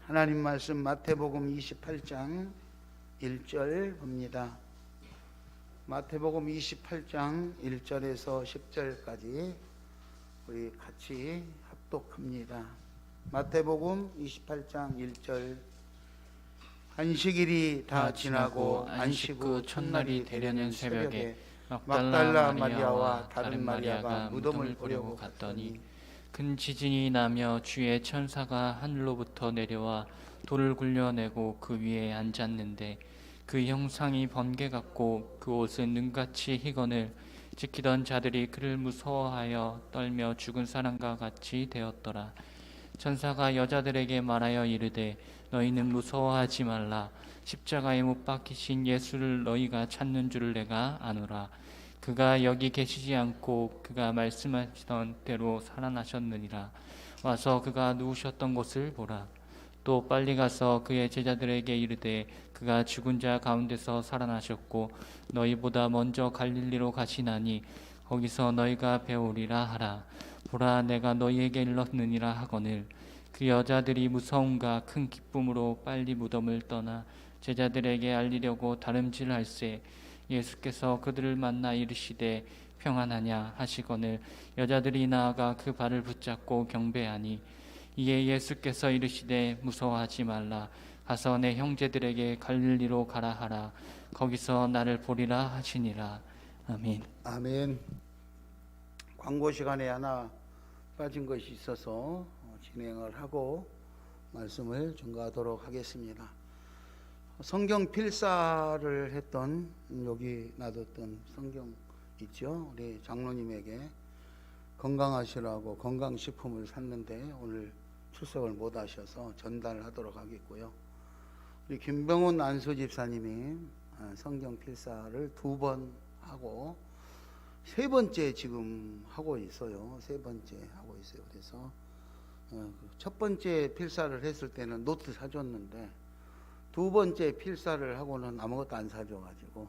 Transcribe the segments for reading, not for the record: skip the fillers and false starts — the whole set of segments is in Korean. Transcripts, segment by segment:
하나님 말씀 마태복음 28장 1절 봅니다. 마태복음 28장 1절에서 10절까지 우리 같이 합독합니다. 마태복음 28장 1절. 안식일이 다 지나고 안식 후 첫날이 되려는 새벽에 막달라 마리아와 다른 마리아가 무덤을 보려고 갔더니 큰 지진이 나며 주의 천사가 하늘로부터 내려와 돌을 굴려내고 그 위에 앉았는데 그 형상이 번개 같고 그 옷은 눈같이 희건을 지키던 자들이 그를 무서워하여 떨며 죽은 사람과 같이 되었더라. 천사가 여자들에게 말하여 이르되 너희는 무서워하지 말라. 십자가에 못 박히신 예수를 너희가 찾는 줄을 내가 아노라. 그가 여기 계시지 않고 그가 말씀하시던 대로 살아나셨느니라. 와서 그가 누우셨던 곳을 보라. 또 빨리 가서 그의 제자들에게 이르되 그가 죽은 자 가운데서 살아나셨고 너희보다 먼저 갈릴리로 가시나니 거기서 너희가 배우리라 하라. 보라, 내가 너희에게 일렀느니라 하거늘. 그 여자들이 무서움과 큰 기쁨으로 빨리 무덤을 떠나 제자들에게 알리려고 다름질할세 예수께서 그들을 만나 이르시되 평안하냐 하시거늘 여자들이 나아가 그 발을 붙잡고 경배하니 이에 예수께서 이르시되 무서워하지 말라. 가서 내 형제들에게 갈릴리로 가라 하라. 거기서 나를 보리라 하시니라. 아멘. 아멘. 광고 시간에 하나 빠진 것이 있어서 진행을 하고 말씀을 전가하도록 하겠습니다. 성경 필사를 했던, 여기 놔뒀던 성경 있죠. 우리 장로님에게 건강하시라고 건강식품을 샀는데 오늘 출석을 못 하셔서 전달하도록 하겠고요. 우리 김병훈 안수집사님이 성경 필사를 2번 하고 3번째 지금 하고 있어요. 3번째 하고 있어요. 그래서 첫 번째 필사를 했을 때는 노트 사줬는데 2번째 필사를 하고는 아무것도 안 사줘가지고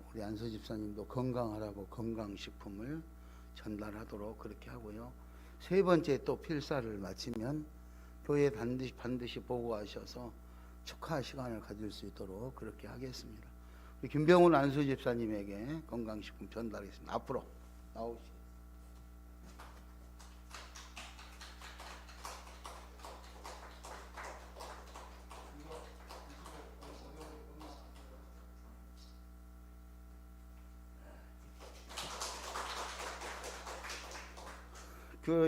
우리 안수 집사님도 건강하라고 건강식품을 전달하도록 그렇게 하고요. 3번째 또 필사를 마치면 교회에 반드시 보고하셔서 축하 시간을 가질 수 있도록 그렇게 하겠습니다. 우리 김병훈 안수 집사님에게 건강식품 전달하겠습니다. 앞으로 나오시죠.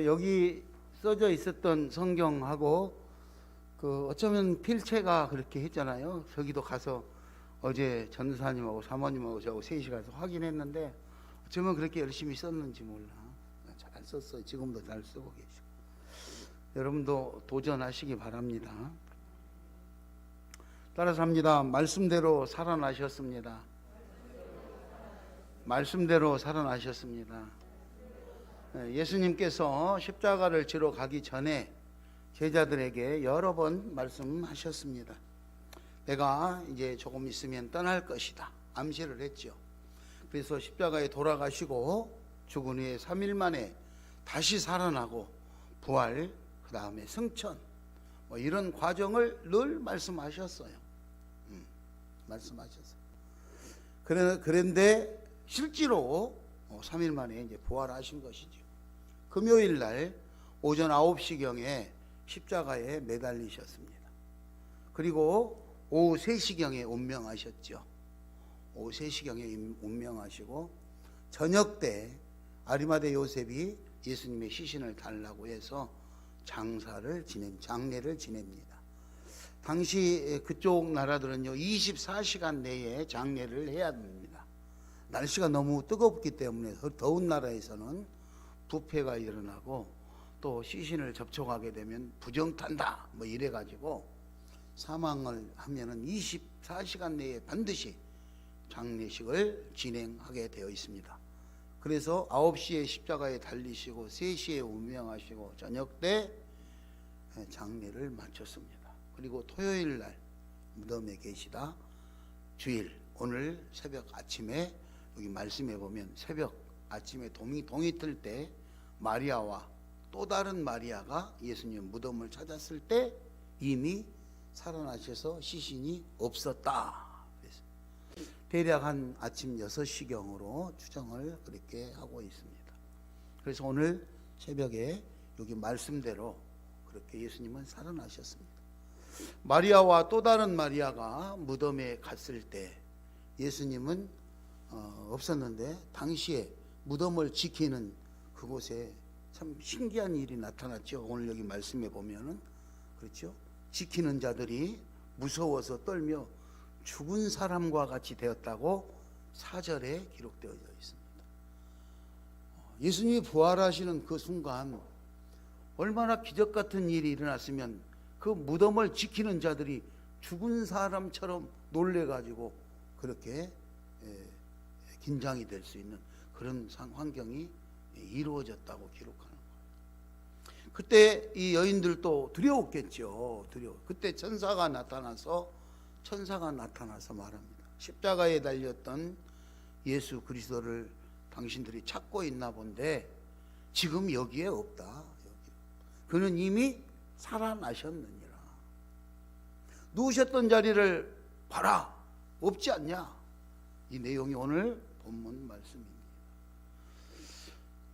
여기 써져 있었던 성경하고 어쩌면 필체가 그렇게 했잖아요. 저기도 가서 어제 전사님하고 사모님하고 저하고 3시 가서 확인했는데 어쩌면 그렇게 열심히 썼는지 몰라. 잘 썼어요. 지금도 잘 쓰고 계시고. 여러분도 도전하시기 바랍니다. 따라서 합니다. 말씀대로 살아나셨습니다. 말씀대로 살아나셨습니다. 예수님께서 십자가를 지러 가기 전에 제자들에게 여러 번 말씀하셨습니다. 내가 이제 조금 있으면 떠날 것이다. 암시를 했죠. 그래서 십자가에 돌아가시고 죽은 후에 3일 만에 다시 살아나고 부활, 그 다음에 승천, 이런 과정을 늘 말씀하셨어요. 말씀하셨어요. 그런데 실제로 3일 만에 이제 부활하신 것이죠. 금요일 날 오전 9시경에 십자가에 매달리셨습니다. 그리고 오후 3시경에 운명하셨죠. 오후 3시경에 운명하시고 저녁 때 아리마대 요셉이 예수님의 시신을 달라고 해서 장례를 지냅니다. 당시 그쪽 나라들은요 24시간 내에 장례를 해야 됩니다. 날씨가 너무 뜨겁기 때문에 더운 나라에서는 부패가 일어나고 또 시신을 접촉하게 되면 부정탄다 이래가지고 사망을 하면은 24시간 내에 반드시 장례식을 진행하게 되어 있습니다. 그래서 9시에 십자가에 달리시고 3시에 운명하시고 저녁 때 장례를 마쳤습니다. 그리고 토요일 날 무덤에 계시다 주일, 오늘 새벽 아침에 여기 말씀해 보면 새벽 아침에 동이 뜰 때 마리아와 또 다른 마리아가 예수님 무덤을 찾았을 때 이미 살아나셔서 시신이 없었다. 그래서 대략 한 아침 6시경으로 추정을 그렇게 하고 있습니다. 그래서 오늘 새벽에 여기 말씀대로 그렇게 예수님은 살아나셨습니다. 마리아와 또 다른 마리아가 무덤에 갔을 때 예수님은 없었는데 당시에 무덤을 지키는 그곳에 참 신기한 일이 나타났죠. 오늘 여기 말씀에 보면은 그렇죠. 지키는 자들이 무서워서 떨며 죽은 사람과 같이 되었다고 4절에 기록되어 있습니다. 예수님이 부활하시는 그 순간 얼마나 기적 같은 일이 일어났으면 그 무덤을 지키는 자들이 죽은 사람처럼 놀래가지고 그렇게 긴장이 될 수 있는 그런 환경이 이루어졌다고 기록하는 거예요. 그때 이 여인들도 두려웠겠죠. 그때 천사가 나타나서 말합니다. 십자가에 달렸던 예수 그리스도를 당신들이 찾고 있나 본데 지금 여기에 없다. 그는 이미 살아나셨느니라. 누우셨던 자리를 봐라. 없지 않냐. 이 내용이 오늘 본문 말씀입니다.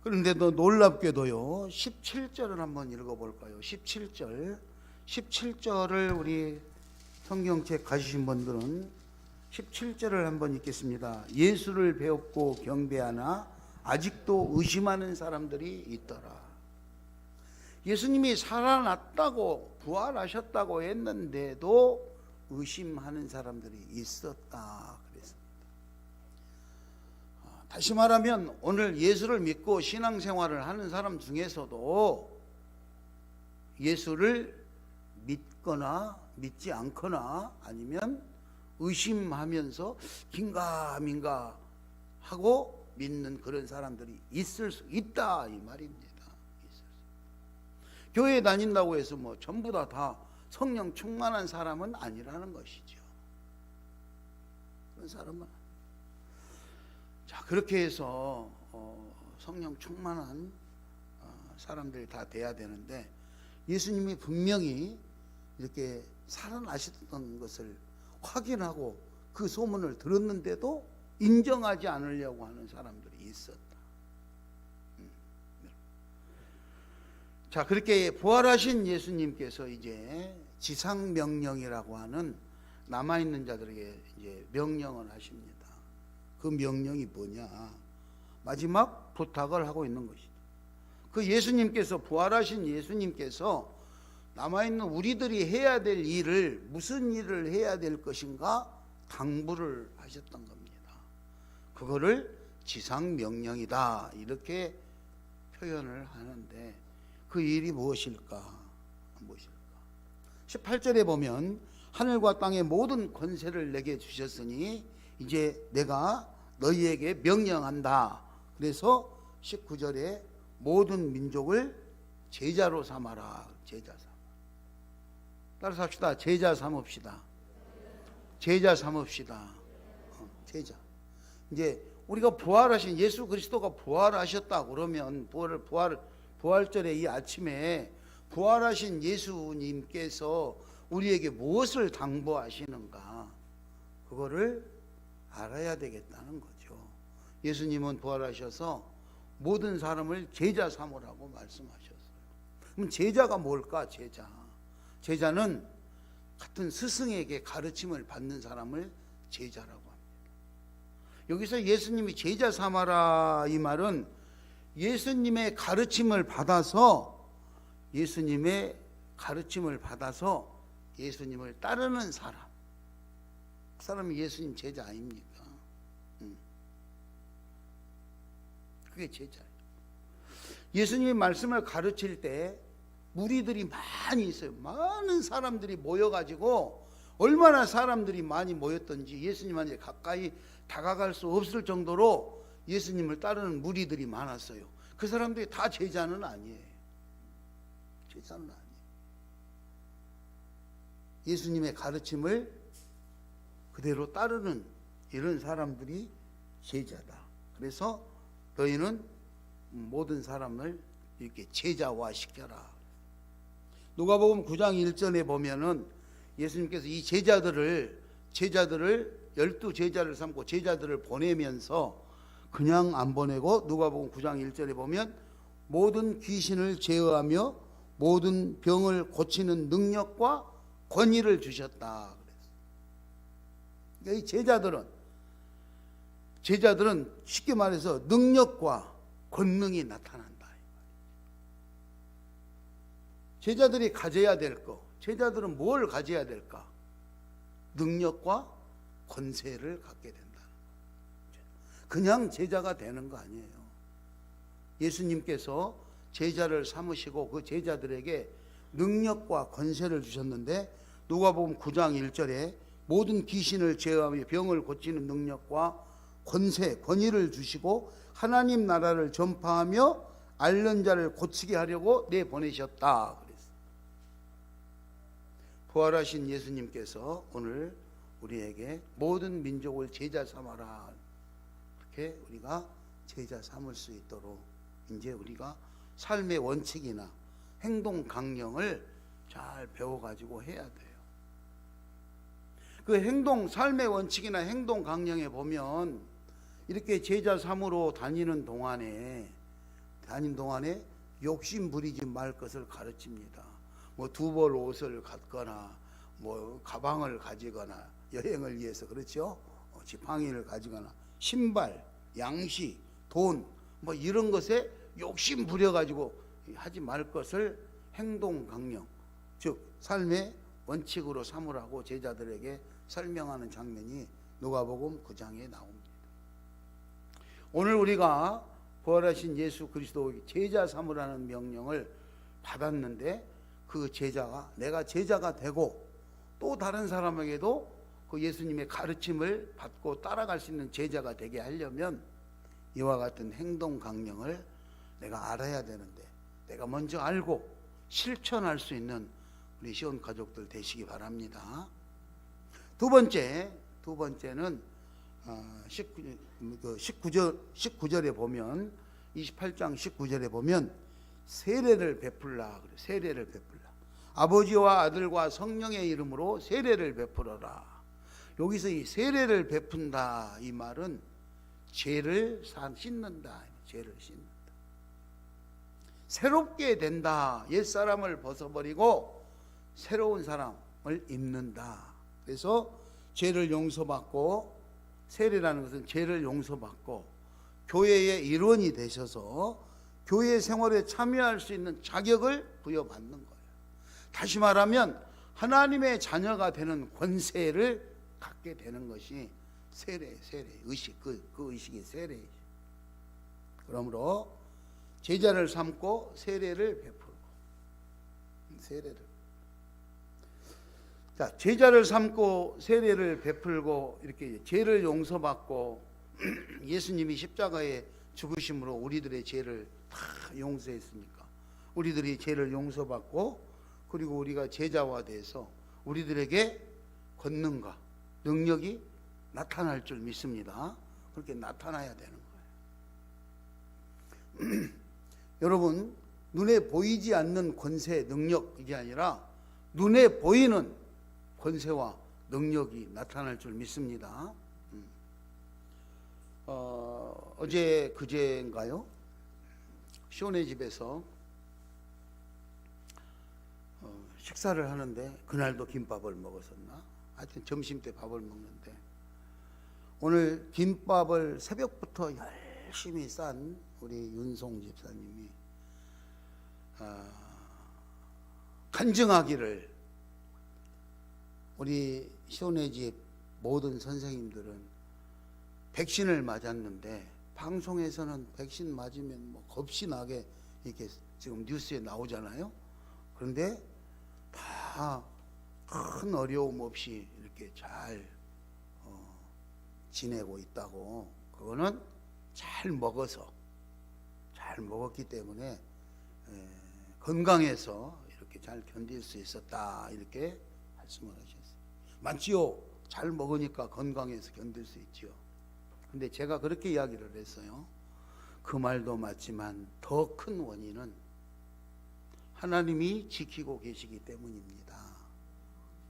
그런데도 놀랍게도요 17절을 한번 읽어볼까요? 17절을 우리 성경책 가지신 분들은 17절을 한번 읽겠습니다. 예수를 배웠고 경배하나 아직도 의심하는 사람들이 있더라. 예수님이 살아났다고 부활하셨다고 했는데도 의심하는 사람들이 있었다 그랬습니다. 다시 말하면 오늘 예수를 믿고 신앙생활을 하는 사람 중에서도 예수를 믿거나 믿지 않거나 아니면 의심하면서 긴가민가 하고 믿는 그런 사람들이 있을 수 있다 이 말입니다. 교회 다닌다고 해서 뭐 전부 다 성령 충만한 사람은 아니라는 것이죠. 그런 사람은 자 그렇게 해서 성령 충만한 사람들이 다 돼야 되는데 예수님이 분명히 이렇게 살아나셨던 것을 확인하고 그 소문을 들었는데도 인정하지 않으려고 하는 사람들이 있었다. 자 그렇게 부활하신 예수님께서 이제 지상명령이라고 하는 남아있는 자들에게 이제 명령을 하십니다. 그 명령이 뭐냐? 마지막 부탁을 하고 있는 것이죠. 그 예수님께서 부활하신 예수님께서 남아있는 우리들이 해야 될 일을 무슨 일을 해야 될 것인가 당부를 하셨던 겁니다. 그거를 지상명령이다 이렇게 표현을 하는데 그 일이 무엇일까? 18절에 보면 하늘과 땅의 모든 권세를 내게 주셨으니 이제 내가 너희에게 명령한다. 그래서 19절에 모든 민족을 제자로 삼아라. 제자 삼아. 따라서 합시다. 제자 삼읍시다. 제자 삼읍시다. 제자. 이제 우리가 부활하신 예수 그리스도가 부활하셨다 그러면 부활절의 이 아침에 부활하신 예수님께서 우리에게 무엇을 당부하시는가 그거를 알아야 되겠다는 거죠. 예수님은 부활하셔서 모든 사람을 제자 삼으라고 말씀하셨어요. 그럼 제자가 뭘까? 제자는 같은 스승에게 가르침을 받는 사람을 제자라고 합니다. 여기서 예수님이 제자 삼아라 이 말은 예수님의 가르침을 받아서 예수님을 따르는 사람. 그 사람이 예수님 제자 아닙니까? 그게 제자예요. 예수님의 말씀을 가르칠 때 무리들이 많이 있어요. 많은 사람들이 모여가지고 얼마나 사람들이 많이 모였던지 예수님한테 가까이 다가갈 수 없을 정도로 예수님을 따르는 무리들이 많았어요. 그 사람들이 다 제자는 아니에요. 제자는 아니에요. 예수님의 가르침을 그대로 따르는 이런 사람들이 제자다. 그래서 너희는 모든 사람을 이렇게 제자화 시켜라. 누가복음 9장 1절에 보면은 예수님께서 이 제자들을 12제자를 삼고 제자들을 보내면서 그냥 안 보내고 누가복음 9장 1절에 보면 모든 귀신을 제어하며 모든 병을 고치는 능력과 권위를 주셨다. 그래서 이 제자들은 쉽게 말해서 능력과 권능이 나타난다. 제자들이 가져야 될 거, 제자들은 뭘 가져야 될까? 능력과 권세를 갖게 된다. 그냥 제자가 되는 거 아니에요. 예수님께서 제자를 삼으시고 그 제자들에게 능력과 권세를 주셨는데 누가복음 9장 1절에 모든 귀신을 제어하며 병을 고치는 능력과 권세, 권위를 주시고 하나님 나라를 전파하며 앓는 자를 고치게 하려고 내보내셨다. 그랬어요. 부활하신 예수님께서 오늘 우리에게 모든 민족을 제자 삼아라. 이렇게 우리가 제자 삼을 수 있도록 이제 우리가 삶의 원칙이나 행동 강령을 잘 배워가지고 해야 돼요. 그 삶의 원칙이나 행동 강령에 보면 이렇게 제자 삼으로 다니는 동안에 욕심 부리지 말 것을 가르칩니다. 뭐 두 벌 옷을 갖거나 뭐 가방을 가지거나 여행을 위해서 그렇죠. 지팡이를 가지거나 신발, 양식, 돈 뭐 이런 것에 욕심 부려가지고 하지 말 것을 행동 강령, 즉 삶의 원칙으로 삼으라고 제자들에게 설명하는 장면이 누가복음 9장에 나옵니다. 오늘 우리가 부활하신 예수 그리스도 제자 삼으라는 명령을 받았는데 그 제자가 내가 제자가 되고 또 다른 사람에게도 그 예수님의 가르침을 받고 따라갈 수 있는 제자가 되게 하려면 이와 같은 행동 강령을 내가 알아야 되는데 내가 먼저 알고 실천할 수 있는 우리 시온 가족들 되시기 바랍니다. 두 번째는 19절에 보면 28장 19절에 보면 세례를 베풀라 그래. 세례를 베풀라. 아버지와 아들과 성령의 이름으로 세례를 베풀어라. 여기서 이 세례를 베푼다 이 말은 죄를 씻는다. 죄를 씻는다. 새롭게 된다. 옛사람을 벗어버리고 새로운 사람을 입는다. 그래서 죄를 용서받고 세례라는 것은 죄를 용서받고 교회의 일원이 되셔서 교회 생활에 참여할 수 있는 자격을 부여받는 거예요. 다시 말하면 하나님의 자녀가 되는 권세를 갖게 되는 것이 세례, 의식, 그 의식이 세례이죠. 그러므로 제자를 삼고 세례를 베풀고 자, 제자를 삼고 세례를 베풀고 이렇게 죄를 용서받고 예수님이 십자가에 죽으심으로 우리들의 죄를 다 용서했으니까 우리들이 죄를 용서받고 그리고 우리가 제자화 돼서 우리들에게 권능과 능력이 나타날 줄 믿습니다. 그렇게 나타나야 되는 거예요. 여러분, 눈에 보이지 않는 권세, 능력 이게 아니라 눈에 보이는 권세와 능력이 나타날 줄 믿습니다. 어제 그제인가요? 시온의 집에서 식사를 하는데 그날도 김밥을 먹었었나? 하여튼 점심 때 밥을 먹는데 오늘 김밥을 새벽부터 열심히 싼 우리 윤송 집사님이 간증하기를 우리 시온의 집 모든 선생님들은 백신을 맞았는데 방송에서는 백신 맞으면 뭐 겁이 나게 이렇게 지금 뉴스에 나오잖아요. 그런데 다 큰 어려움 없이 이렇게 잘 지내고 있다고. 그거는 잘 먹었기 때문에 건강해서 이렇게 잘 견딜 수 있었다 이렇게 말씀을 하셨어요. 맞지요? 잘 먹으니까 건강해서 견딜 수 있지요. 근데 제가 그렇게 이야기를 했어요. 그 말도 맞지만 더 큰 원인은 하나님이 지키고 계시기 때문입니다.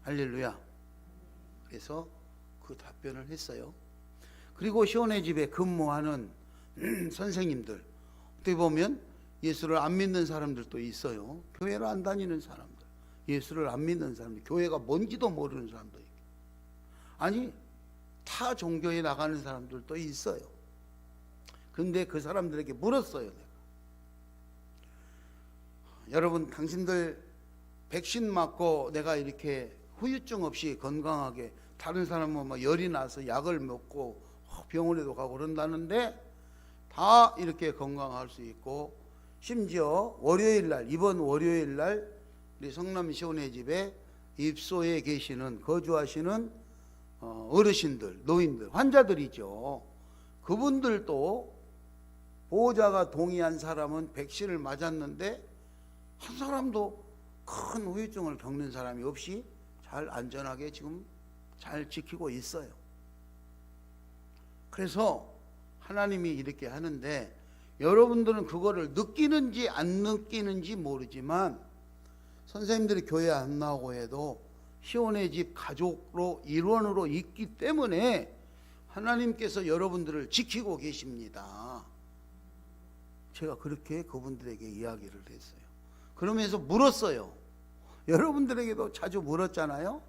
할렐루야. 그래서 그 답변을 했어요. 그리고 시온의 집에 근무하는 선생님들, 어떻게 보면 예수를 안 믿는 사람들도 있어요. 교회를 안 다니는 사람들, 예수를 안 믿는 사람들, 교회가 뭔지도 모르는 사람도 있고, 아니 타 종교에 나가는 사람들도 있어요. 근데 그 사람들에게 물었어요. 내가, 여러분 당신들 백신 맞고 내가 이렇게 후유증 없이 건강하게, 다른 사람은 막 열이 나서 약을 먹고 병원에도 가고 그런다는데 다 이렇게 건강할 수 있고, 심지어 월요일 날, 이번 월요일 날 우리 성남 시온의 집에 입소에 계시는, 거주하시는 어르신들, 노인들, 환자들이죠. 그분들도 보호자가 동의한 사람은 백신을 맞았는데 한 사람도 큰 후유증을 겪는 사람이 없이 잘 안전하게 지금 잘 지키고 있어요. 그래서 하나님이 이렇게 하는데, 여러분들은 그거를 느끼는지 안 느끼는지 모르지만, 선생님들이 교회 안 나오고 해도 시온의 집 가족으로, 일원으로 있기 때문에 하나님께서 여러분들을 지키고 계십니다. 제가 그렇게 그분들에게 이야기를 했어요. 그러면서 물었어요. 여러분들에게도 자주 물었잖아요.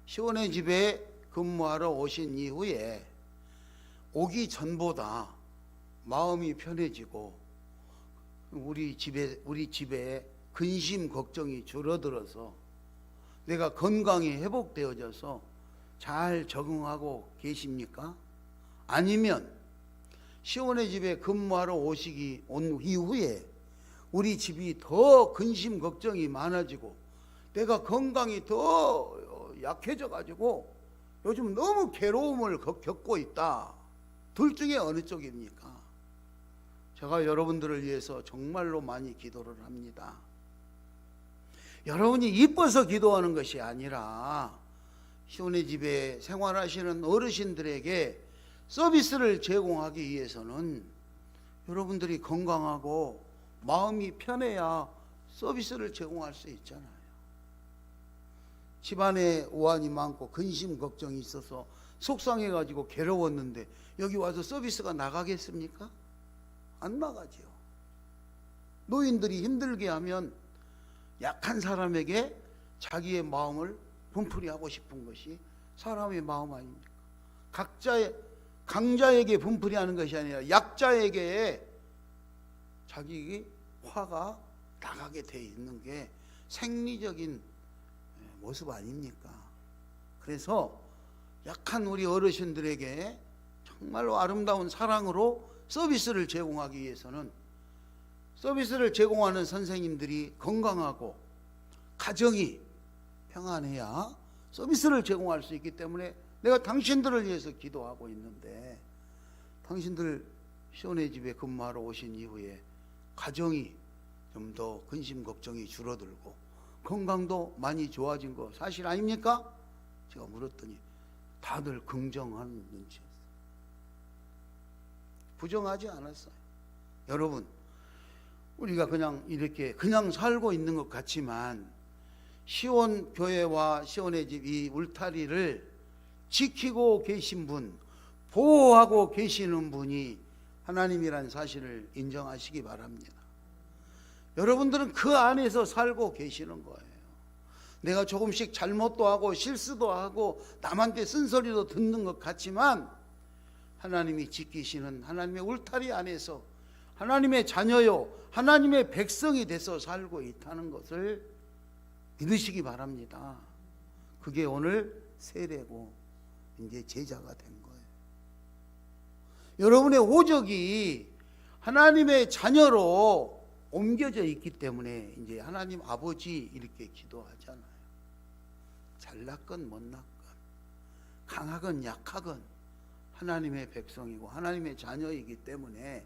시온의 집에 근무하러 오신 이후에 오기 전보다 마음이 편해지고 우리 집에 근심 걱정이 줄어들어서 내가 건강이 회복되어져서 잘 적응하고 계십니까? 아니면 시온의 집에 근무하러 온 이후에 우리 집이 더 근심 걱정이 많아지고 내가 건강이 더 약해져 가지고 요즘 너무 괴로움을 겪고 있다. 둘 중에 어느 쪽입니까? 제가 여러분들을 위해서 정말로 많이 기도를 합니다. 여러분이 이뻐서 기도하는 것이 아니라 시온의 집에 생활하시는 어르신들에게 서비스를 제공하기 위해서는 여러분들이 건강하고 마음이 편해야 서비스를 제공할 수 있잖아요. 집안에 우환이 많고 근심 걱정이 있어서 속상해가지고 괴로웠는데 여기 와서 서비스가 나가겠습니까? 안 나가지요. 노인들이 힘들게 하면 약한 사람에게 자기의 마음을 분풀이하고 싶은 것이 사람의 마음 아닙니까? 강자에게 분풀이하는 것이 아니라 약자에게 자기 화가 나가게 돼 있는 게 생리적인 모습 아닙니까? 그래서 약한 우리 어르신들에게 정말로 아름다운 사랑으로 서비스를 제공하기 위해서는 서비스를 제공하는 선생님들이 건강하고 가정이 평안해야 서비스를 제공할 수 있기 때문에 내가 당신들을 위해서 기도하고 있는데, 당신들 시온의 집에 근무하러 오신 이후에 가정이 좀 더 근심 걱정이 줄어들고 건강도 많이 좋아진 거 사실 아닙니까? 제가 물었더니 다들 긍정하는 눈치였어요. 부정하지 않았어요. 여러분, 우리가 그냥 이렇게 그냥 살고 있는 것 같지만 시온 교회와 시온의 집 이 울타리를 지키고 계신 분, 보호하고 계시는 분이 하나님이라는 사실을 인정하시기 바랍니다. 여러분들은 그 안에서 살고 계시는 거예요. 내가 조금씩 잘못도 하고 실수도 하고 남한테 쓴소리도 듣는 것 같지만 하나님이 지키시는 하나님의 울타리 안에서 하나님의 자녀요, 하나님의 백성이 돼서 살고 있다는 것을 믿으시기 바랍니다. 그게 오늘 세례고 이제 제자가 된 거예요. 여러분의 호적이 하나님의 자녀로 옮겨져 있기 때문에 이제 하나님 아버지 이렇게 기도하잖아요. 잘났건 못났건 강하건 약하건 하나님의 백성이고 하나님의 자녀이기 때문에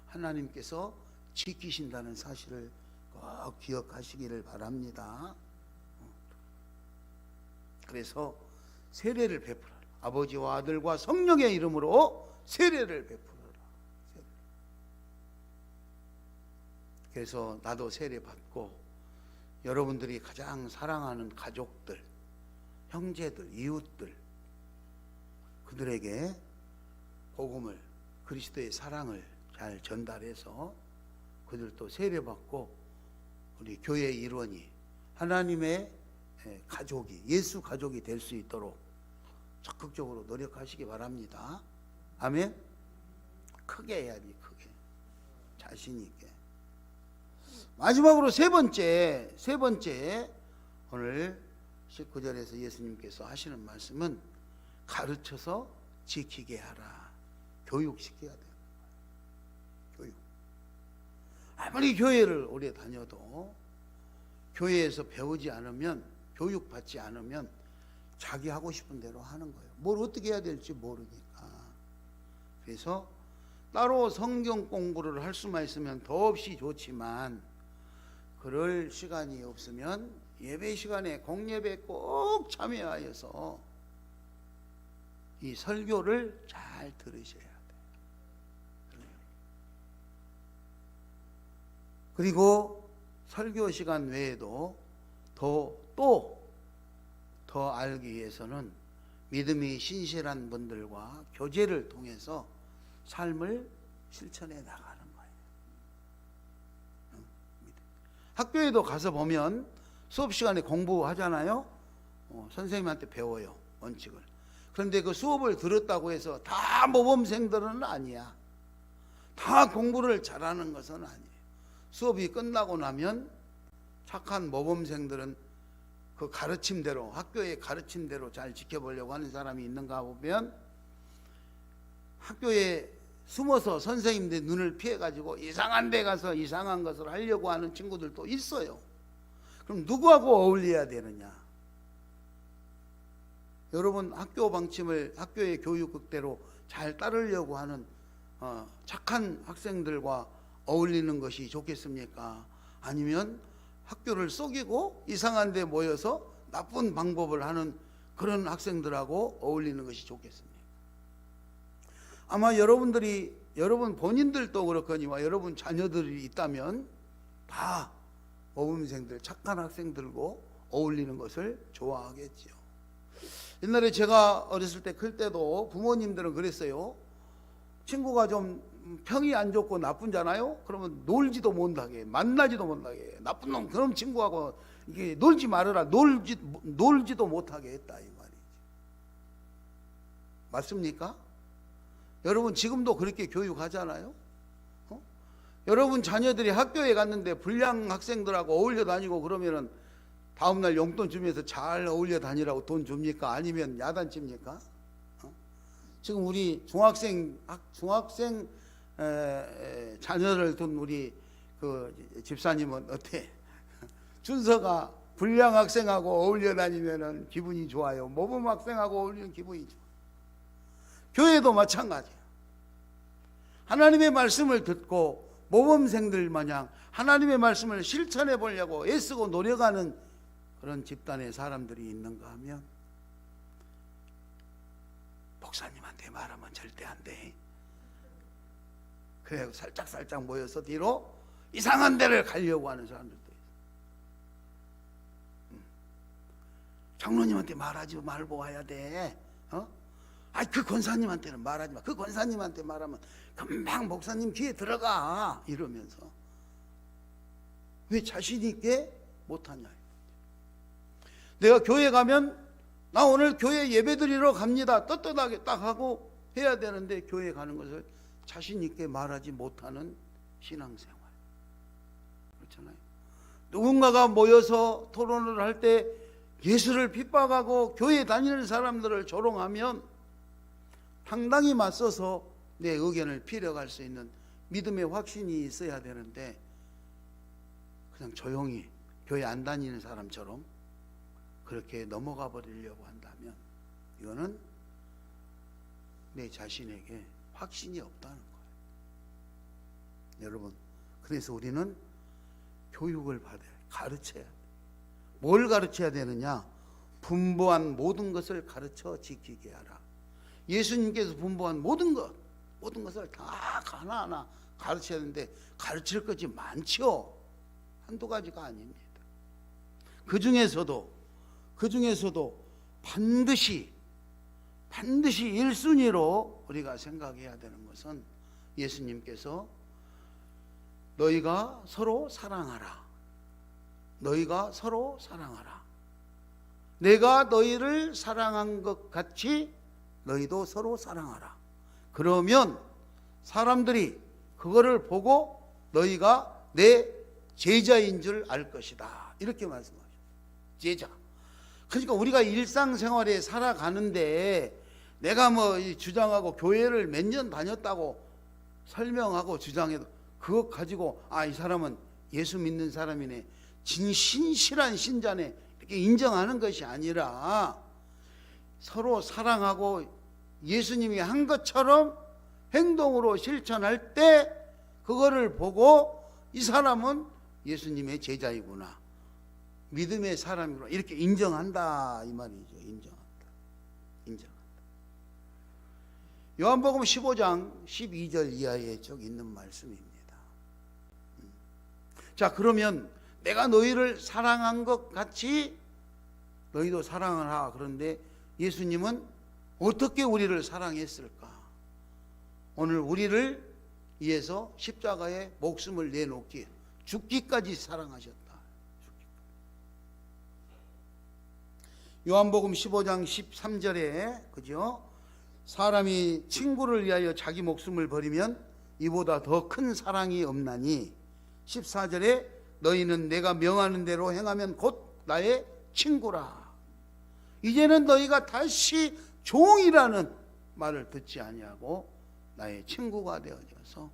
하나님께서 지키신다는 사실을 꼭 기억하시기를 바랍니다. 그래서 세례를 베풀어라. 아버지와 아들과 성령의 이름으로 세례를 베풀어라. 그래서 나도 세례 받고 여러분들이 가장 사랑하는 가족들, 형제들, 이웃들, 그들에게 복음을, 그리스도의 사랑을 잘 전달해서 그들도 세례받고 우리 교회의 일원이, 하나님의 가족이, 예수 가족이 될 수 있도록 적극적으로 노력하시기 바랍니다. 아멘. 크게 해야지, 크게, 자신 있게. 마지막으로 세 번째 오늘 19절에서 예수님께서 하시는 말씀은 가르쳐서 지키게 하라. 교육시켜야 돼요. 교육. 아무리 교회를 오래 다녀도 교회에서 배우지 않으면, 교육받지 않으면 자기 하고 싶은 대로 하는 거예요. 뭘 어떻게 해야 될지 모르니까. 그래서 따로 성경 공부를 할 수만 있으면 더없이 좋지만, 그럴 시간이 없으면 예배 시간에 공예배 꼭 참여하여서 이 설교를 잘 들으셔야 돼요. 그리고 설교 시간 외에도 더 알기 위해서는 믿음이 신실한 분들과 교제를 통해서 삶을 실천해 나가는 거예요. 학교에도 가서 보면 수업 시간에 공부하잖아요. 선생님한테 배워요, 원칙을. 그런데 그 수업을 들었다고 해서 다 모범생들은 아니야. 다 공부를 잘하는 것은 아니에요. 수업이 끝나고 나면 착한 모범생들은 그 가르침대로, 학교의 가르침대로 잘 지켜보려고 하는 사람이 있는가 보면, 학교에 숨어서 선생님들 눈을 피해가지고 이상한 데 가서 이상한 것을 하려고 하는 친구들도 있어요. 그럼 누구하고 어울려야 되느냐? 여러분, 학교 방침을, 학교의 교육극대로 잘 따르려고 하는 착한 학생들과 어울리는 것이 좋겠습니까? 아니면 학교를 속이고 이상한 데 모여서 나쁜 방법을 하는 그런 학생들하고 어울리는 것이 좋겠습니까? 아마 여러분 본인들도 그렇거니와 여러분 자녀들이 있다면 다 모범생들, 착한 학생들과 어울리는 것을 좋아하겠지요. 옛날에 제가 어렸을 때, 클 때도 부모님들은 그랬어요. 친구가 좀 평이 안 좋고 나쁜잖아요. 그러면 놀지도 못하게, 만나지도 못하게, 나쁜 놈 그런 친구하고 이게 놀지 말아라, 놀지도 못하게 했다, 이 말이지. 맞습니까? 여러분 지금도 그렇게 교육하잖아요. 여러분 자녀들이 학교에 갔는데 불량 학생들하고 어울려 다니고 그러면은 다음날 용돈 주면서 잘 어울려 다니라고 돈 줍니까? 아니면 야단칩니까? 지금 우리 중학생 자녀를 둔 우리 그 집사님은 어때? 준서가 불량 학생하고 어울려 다니면은 기분이 좋아요? 모범 학생하고 어울리는 기분이 좋아요? 교회도 마찬가지예요. 하나님의 말씀을 듣고 모범생들 마냥 하나님의 말씀을 실천해 보려고 애쓰고 노력하는 그런 집단의 사람들이 있는가 하면, 목사님한테 말하면 절대 안 돼. 그래 살짝 모여서 뒤로 이상한 데를 가려고 하는 사람들도 있어요. 장로님한테 말하지 말고 와야 돼. 그 권사님한테는 말하지 마. 그 권사님한테 말하면 금방 목사님 귀에 들어가. 이러면서 왜 자신 있게 못하냐. 내가 교회 가면 나 오늘 교회 예배 드리러 갑니다, 떳떳하게 딱 하고 해야 되는데 교회 가는 것을 자신 있게 말하지 못하는 신앙생활. 그렇잖아요. 누군가가 모여서 토론을 할 때 예수를 핍박하고 교회 다니는 사람들을 조롱하면 당당히 맞서서 내 의견을 피력할 수 있는 믿음의 확신이 있어야 되는데, 그냥 조용히 교회 안 다니는 사람처럼 그렇게 넘어가 버리려고 한다면 이거는 내 자신에게 확신이 없다는 거예요. 여러분, 그래서 우리는 교육을 받아야 돼. 가르쳐야 돼. 뭘 가르쳐야 되느냐? 분부한 모든 것을 가르쳐 지키게 하라. 예수님께서 분부한 모든 것을 다 하나하나 가르쳐야 되는데 가르칠 것이 많죠. 한두 가지가 아닙니다. 그 중에서도 반드시 1순위로 우리가 생각해야 되는 것은 예수님께서 너희가 서로 사랑하라. 너희가 서로 사랑하라. 내가 너희를 사랑한 것 같이 너희도 서로 사랑하라. 그러면 사람들이 그거를 보고 너희가 내 제자인 줄 알 것이다. 이렇게 말씀하셨어요. 제자. 그러니까 우리가 일상생활에 살아가는데 내가 뭐 주장하고 교회를 몇 년 다녔다고 설명하고 주장해도 그것 가지고 이 사람은 예수 믿는 사람이네, 신실한 신자네, 이렇게 인정하는 것이 아니라 서로 사랑하고 예수님이 한 것처럼 행동으로 실천할 때 그거를 보고 이 사람은 예수님의 제자이구나, 믿음의 사람이구나, 이렇게 인정한다 이 말이죠. 인정한다. 요한복음 15장 12절 이하에 쭉 있는 말씀입니다. 자, 그러면 내가 너희를 사랑한 것 같이 너희도 사랑을 하라. 그런데 예수님은 어떻게 우리를 사랑했을까? 오늘 우리를 위해서 십자가에 목숨을 내놓기에 죽기까지 사랑하셨다. 요한복음 15장 13절에 그죠? 사람이 친구를 위하여 자기 목숨을 버리면 이보다 더 큰 사랑이 없나니, 14절에 너희는 내가 명하는 대로 행하면 곧 나의 친구라. 이제는 너희가 다시 종이라는 말을 듣지 아니하고 나의 친구가 되어져서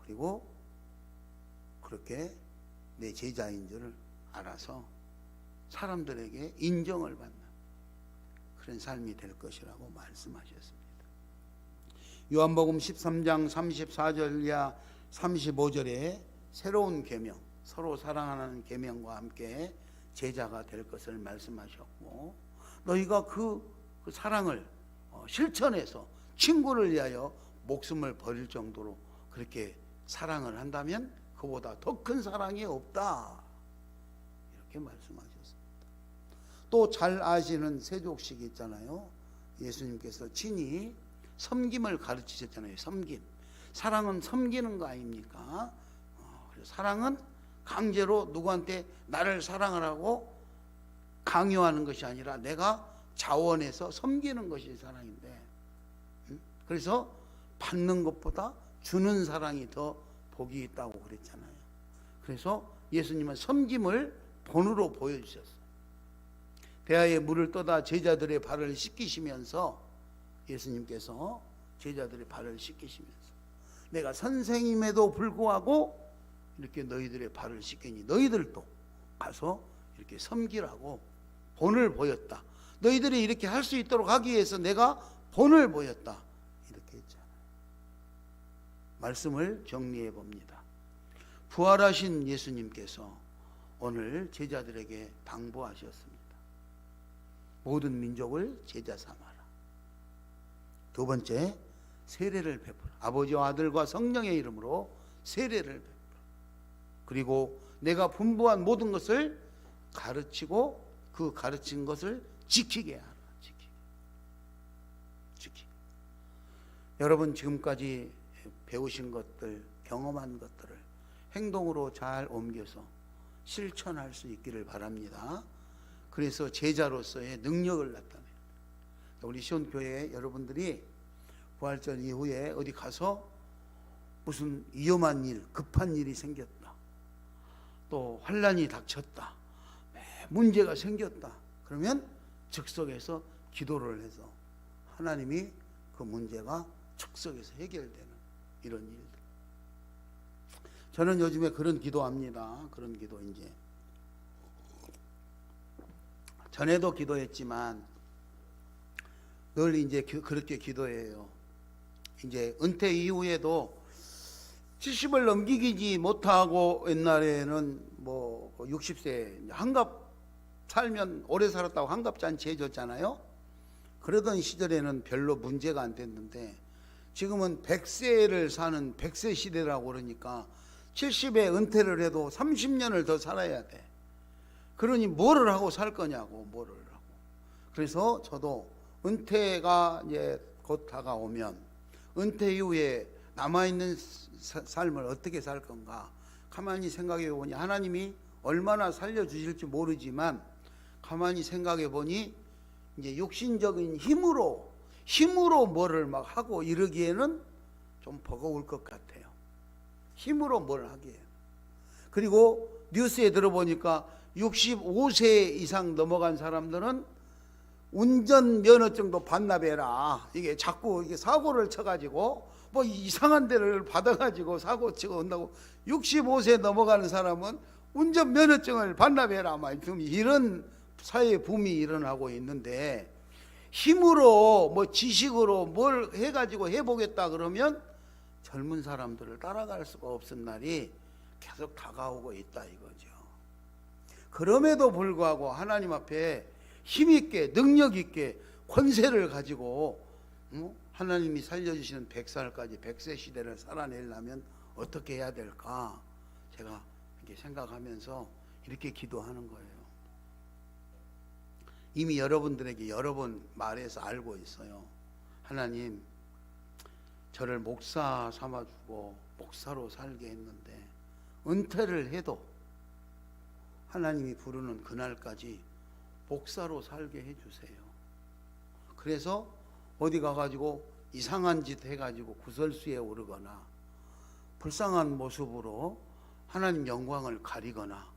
그리고 그렇게 내 제자인 줄을 알아서 사람들에게 인정을 받는 그런 삶이 될 것이라고 말씀하셨습니다. 요한복음 13장 34절 이하 35절에 새로운 계명, 서로 사랑하는 계명과 함께 제자가 될 것을 말씀하셨고, 너희가 그 사랑을 실천해서 친구를 위하여 목숨을 버릴 정도로 그렇게 사랑을 한다면 그보다 더 큰 사랑이 없다, 이렇게 말씀하셨습니다. 또 잘 아시는 세족식 있잖아요. 예수님께서 친히 섬김을 가르치셨잖아요. 섬김. 사랑은 섬기는 거 아닙니까? 사랑은 강제로 누구한테 나를 사랑하라고 강요하는 것이 아니라 내가 자원해서 섬기는 것이 사랑인데, 그래서 받는 것보다 주는 사랑이 더 복이 있다고 그랬잖아요. 그래서 예수님은 섬김을 본으로 보여주셨어요. 배아에 물을 떠다 제자들의 발을 씻기시면서, 예수님께서 제자들의 발을 씻기시면서 내가 선생님에도 불구하고 이렇게 너희들의 발을 씻기니 너희들도 가서 이렇게 섬기라고 본을 보였다. 너희들이 이렇게 할 수 있도록 하기 위해서 내가 본을 보였다, 이렇게 했잖아요. 말씀을 정리해 봅니다. 부활하신 예수님께서 오늘 제자들에게 당부하셨습니다. 모든 민족을 제자 삼아라. 두 번째, 세례를 베풀어. 아버지와 아들과 성령의 이름으로 세례를 베풀어. 그리고 내가 분부한 모든 것을 가르치고 그 가르친 것을 지키게 하라. 지키게. 여러분 지금까지 배우신 것들, 경험한 것들을 행동으로 잘 옮겨서 실천할 수 있기를 바랍니다. 그래서 제자로서의 능력을 나타내요. 우리 시온교회 여러분들이 부활절 이후에 어디 가서 무슨 위험한 일, 급한 일이 생겼다, 또 환난이 닥쳤다, 문제가 생겼다, 그러면 즉석에서 기도를 해서 하나님이 그 문제가 즉석에서 해결되는 이런 일들. 저는 요즘에 그런 기도합니다. 그런 기도, 이제 전에도 기도했지만 늘 이제 그렇게 기도해요. 이제 은퇴 이후에도 70을 넘기지 못하고, 옛날에는 뭐 60세 환갑 살면 오래 살았다고 환갑잔치 해줬잖아요. 그러던 시절에는 별로 문제가 안 됐는데 지금은 100세를 사는 100세 시대라고 그러니까 70에 은퇴를 해도 30년을 더 살아야 돼. 그러니 뭐를 하고 살 거냐고, 뭐를 하고. 그래서 저도 은퇴가 이제 곧 다가오면 은퇴 이후에 남아있는 삶을 어떻게 살 건가 가만히 생각해 보니 하나님이 얼마나 살려주실지 모르지만 가만히 생각해 보니 이제 육신적인 힘으로 뭐를 막 하고 이러기에는 좀 버거울 것 같아요. 힘으로 뭘 하기에. 그리고 뉴스에 들어보니까 65세 이상 넘어간 사람들은 운전면허증도 반납해라. 이게 자꾸 이게 사고를 쳐가지고 뭐 이상한 데를 받아가지고 사고 치고 온다고 65세 넘어가는 사람은 운전면허증을 반납해라. 막 이런 사회 붐이 일어나고 있는데 힘으로 뭐 지식으로 뭘 해가지고 해보겠다 그러면 젊은 사람들을 따라갈 수가 없은 날이 계속 다가오고 있다 이거죠. 그럼에도 불구하고 하나님 앞에 힘있게 능력있게 권세를 가지고 하나님이 살려주시는 100살까지 100세 시대를 살아내려면 어떻게 해야 될까 제가 이렇게 생각하면서 이렇게 기도하는 거예요. 이미 여러분들에게 여러 번 말해서 알고 있어요. 하나님 저를 목사 삼아주고 목사로 살게 했는데 은퇴를 해도 하나님이 부르는 그날까지 목사로 살게 해주세요. 그래서 어디 가가지고 이상한 짓 해가지고 구설수에 오르거나 불쌍한 모습으로 하나님 영광을 가리거나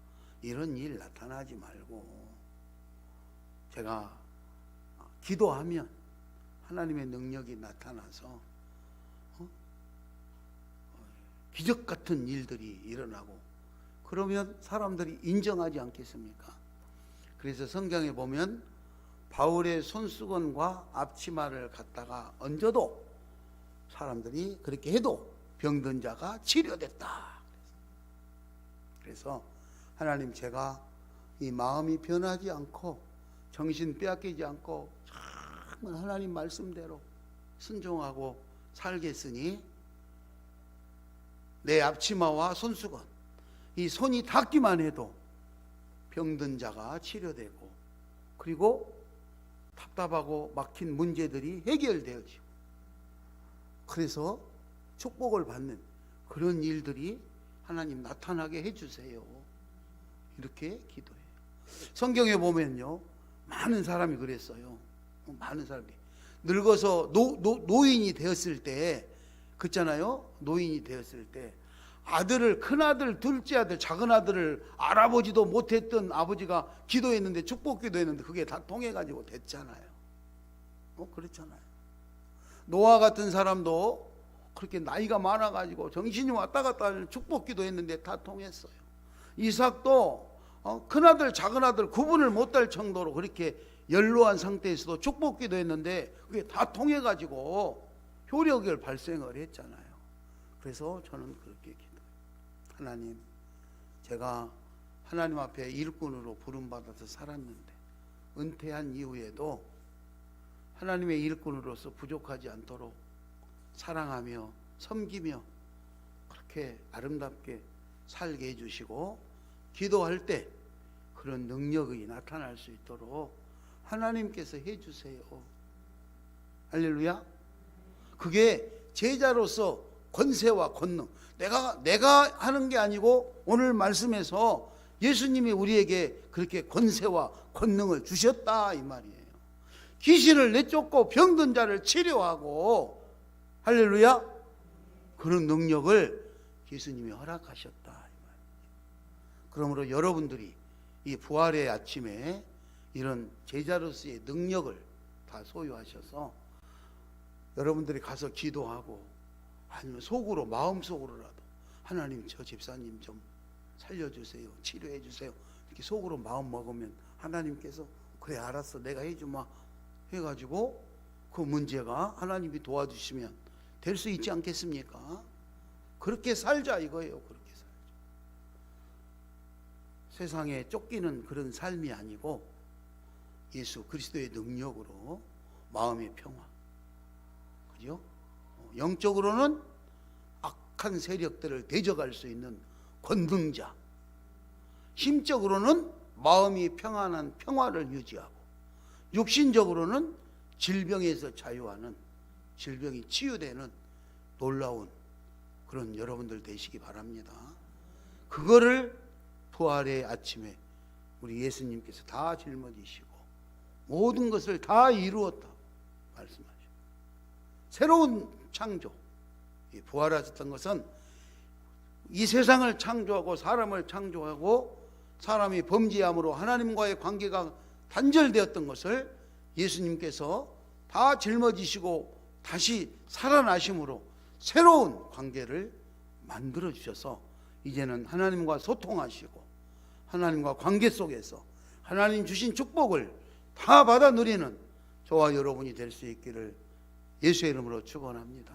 이런 일 나타나지 말고 제가 기도하면 하나님의 능력이 나타나서 기적 같은 일들이 일어나고 그러면 사람들이 인정하지 않겠습니까? 그래서 성경에 보면 바울의 손수건과 앞치마를 갖다가 얹어도 사람들이 그렇게 해도 병든 자가 치료됐다. 그래서 하나님 제가 이 마음이 변하지 않고 정신 빼앗기지 않고 참 하나님 말씀대로 순종하고 살겠으니 내 앞치마와 손수건 이 손이 닿기만 해도 병든 자가 치료되고 그리고 답답하고 막힌 문제들이 해결되어지고 그래서 축복을 받는 그런 일들이 하나님 나타나게 해주세요. 이렇게 기도해요. 성경에 보면요 많은 사람이 그랬어요. 많은 사람이 늙어서 노인이 되었을 때 그렇잖아요. 노인이 되었을 때 아들을 큰아들 둘째 아들 작은 아들을 알아보지도 못했던 아버지가 기도했는데 축복 기도했는데 그게 다 통해가지고 됐잖아요. 그렇잖아요. 노아 같은 사람도 그렇게 나이가 많아가지고 정신이 왔다 갔다 하는 축복 기도했는데 다 통했어요. 이삭도 큰아들 작은아들 구분을 못할 정도로 그렇게 연로한 상태에서도 축복 기도했는데 그게 다 통해가지고 효력을 발생을 했잖아요. 그래서 저는 그렇게 기도해요. 하나님 제가 하나님 앞에 일꾼으로 부름받아서 살았는데 은퇴한 이후에도 하나님의 일꾼으로서 부족하지 않도록 사랑하며 섬기며 그렇게 아름답게 살게 해주시고 기도할 때 그런 능력이 나타날 수 있도록 하나님께서 해주세요. 할렐루야. 그게 제자로서 권세와 권능 내가 하는 게 아니고 오늘 말씀에서 예수님이 우리에게 그렇게 권세와 권능을 주셨다 이 말이에요. 귀신을 내쫓고 병든 자를 치료하고 할렐루야 그런 능력을 예수님이 허락하셨다 이 말이에요. 그러므로 여러분들이 이 부활의 아침에 이런 제자로서의 능력을 다 소유하셔서 여러분들이 가서 기도하고 아니면 속으로 마음속으로라도 하나님 저 집사님 좀 살려주세요 치료해 주세요 이렇게 속으로 마음 먹으면 하나님께서 그래 알았어 내가 해주마 해가지고 그 문제가 하나님이 도와주시면 될 수 있지 않겠습니까? 그렇게 살자 이거예요. 그렇게 살자. 세상에 쫓기는 그런 삶이 아니고 예수 그리스도의 능력으로 마음의 평화 그죠? 영적으로는 악한 세력들을 대적할 수 있는 권능자, 힘적으로는 마음이 평안한 평화를 유지하고 육신적으로는 질병에서 자유하는, 질병이 치유되는 놀라운 그런 여러분들 되시기 바랍니다. 그거를 부활의 아침에 우리 예수님께서 다 짊어지시고 모든 것을 다 이루었다고 말씀하시고, 새로운 창조, 부활하셨던 것은 이 세상을 창조하고 사람을 창조하고 사람이 범죄함으로 하나님과의 관계가 단절되었던 것을 예수님께서 다 짊어지시고 다시 살아나심으로 새로운 관계를 만들어 주셔서 이제는 하나님과 소통하시고 하나님과 관계 속에서 하나님 주신 축복을 다 받아 누리는 저와 여러분이 될 수 있기를 예수의 이름으로 축원합니다.